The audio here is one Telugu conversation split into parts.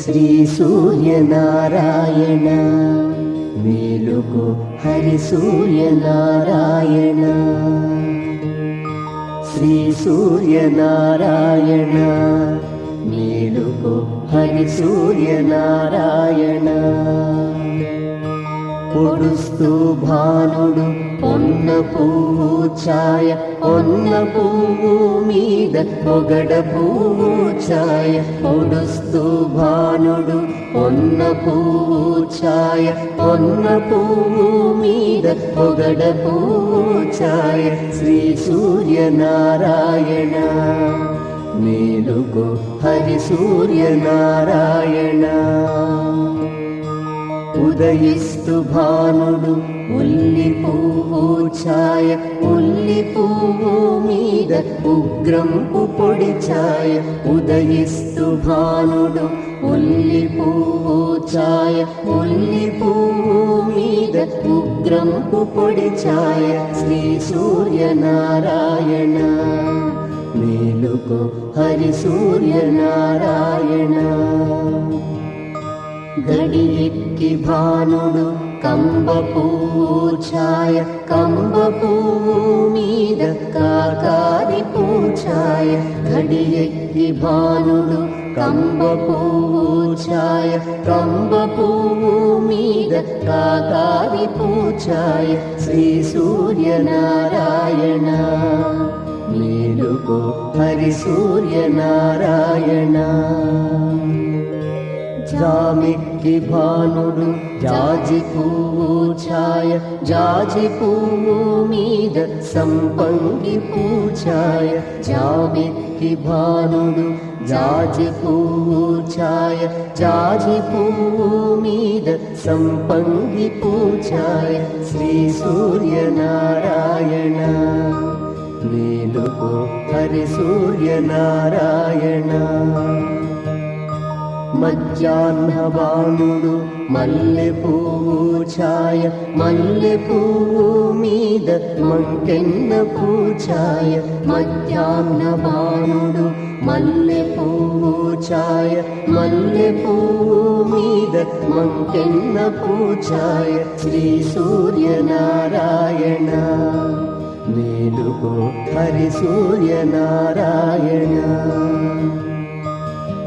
శ్రీ సూర్యనారాయణ మేలుకో హరి సూర్యనారాయణ శ్రీ సూర్యనారాయణ మేలుకో హరి సూర్యనారాయణ పొడుస్తూ భానుడు పొన్న పువ్వు ఛాయ పొన్న పువ్వు మీద పొగడ పువ్వు ఛాయ పొడుస్తూ భానుడు పొన్న పువ్వు ఛాయ పొన్న పువ్వు మీద పొగడ పువ్వు ఛాయ శ్రీ సూర్యనారాయణ మేలుకో హరి సూర్యనారాయణ ఉదయిస్తు భానుడు ఉల్లి పువ్వు ఛాయ ఉల్లి పువ్వు మీద ఉగ్రంపు పొడి ఛాయ ఉదయిస్తు భానుడు ఉల్లి పువ్వు ఛాయ ఉల్లి పువ్వు మీద ఉగ్రంపు పొడి ఛాయ శ్రీ సూర్యనారాయణ మేలుకో హరి సూర్యనారాయణ గడి ఎక్కి భానుడు కంబ పువ్వు ఛాయ కంబ పువ్వు మీద కాకారి పూఛాయ గడి ఎక్కి భానుడు కంబ పువ్వు ఛాయ కంబ పువ్వు మీద కాకారి పూఛాయ శ్రీ సూర్యనారాయణ మేలుకో హరి సూర్యనారాయణ జామిక్కి భానుడు జాజి పువ్వు ఛాయ జాజి పువ్వు మీద సంపంగి పూఛాయ జామిక్కి భానుడు జాజి పువ్వు ఛాయ జాజి పువ్వు మీద సంపంగి పూఛాయ శ్రీ సూర్యనారాయణ మేలుకో హరి సూర్యనారాయణ మధ్యాహ్న భానుడు మల్లె పువ్వు ఛాయ మల్లె పువ్వు మీద మంకెన్న పూఛాయ మధ్యాహ్న భానుడు మల్లె పువ్వు ఛాయ మల్లె పువ్వు మీద మంకెన్న పూఛాయ శ్రీ సూర్యనారాయణ మేలుకో హరి సూర్యనారాయణ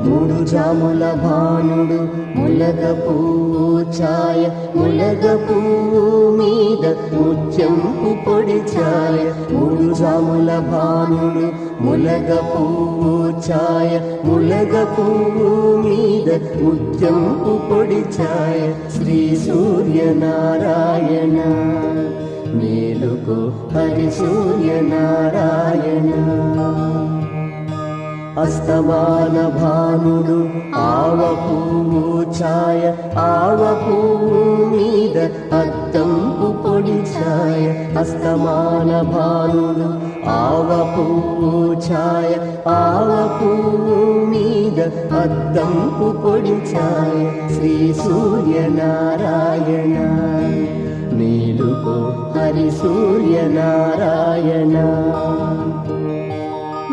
మూడు జాముల భానుడు ములగ పువ్వు ఛాయ ములగ పువ్వు మీద ముత్యంపు పొడి ఛాయ మూడు జాముల భానుడు ములగ పువ్వు ఛాయ ములగ పువ్వు మీద ముత్యంపు పొడి ఛాయ శ్రీ సూర్యనారాయణ మేలుకో హరి సూర్యనారాయణ అస్తమాన భానుడు ఆవ పువ్వు ఛాయ ఆవ పువ్వు మీద అద్దంపు పొడి ఛాయ అస్తమాన భానుడు ఆవ పువ్వు ఛాయ ఆవ పువ్వు మీద అద్దంపు పొడి ఛాయ శ్రీ సూర్యనారాయణ మేలుకో హరి సూర్యనారాయణ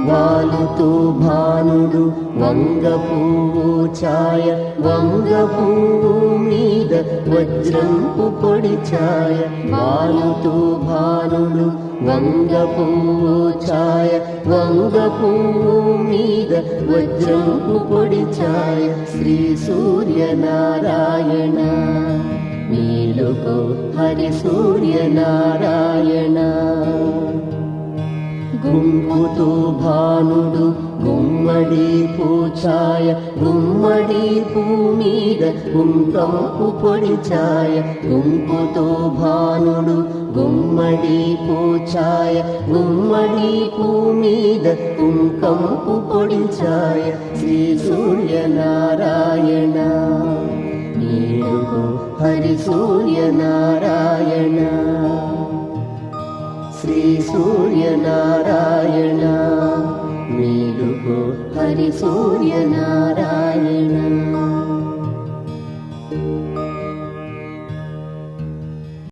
వాలుతూ భానుడు వంగ పువ్వు ఛాయ వంగ పువ్వు మీద వజ్రంపు పొడి ఛాయ వాలుతూ భానుడు వంగ పువ్వు ఛాయ వంగ పువ్వు మీద వజ్రంపు పొడి ఛాయ శ్రీ సూర్యనారాయణ మేలుకో హరి సూర్యనారాయణ గుంపుతూ భానుడు గుమ్మడి పూఛాయ గుమ్మడి పూ మీద కుంకంపు పొడి ఛాయ గుంపుతో భానుడు గుమ్మడి పూఛాయ గుమ్మడి పూ మీద కుంకంపు పొడి ఛాయ శ్రీ సూర్యనారాయణ మేలుకో హరి సూర్యనారాయణ శ్రీ సూర్యనారాయణ మేలుకో హరి సూర్యనారాయణ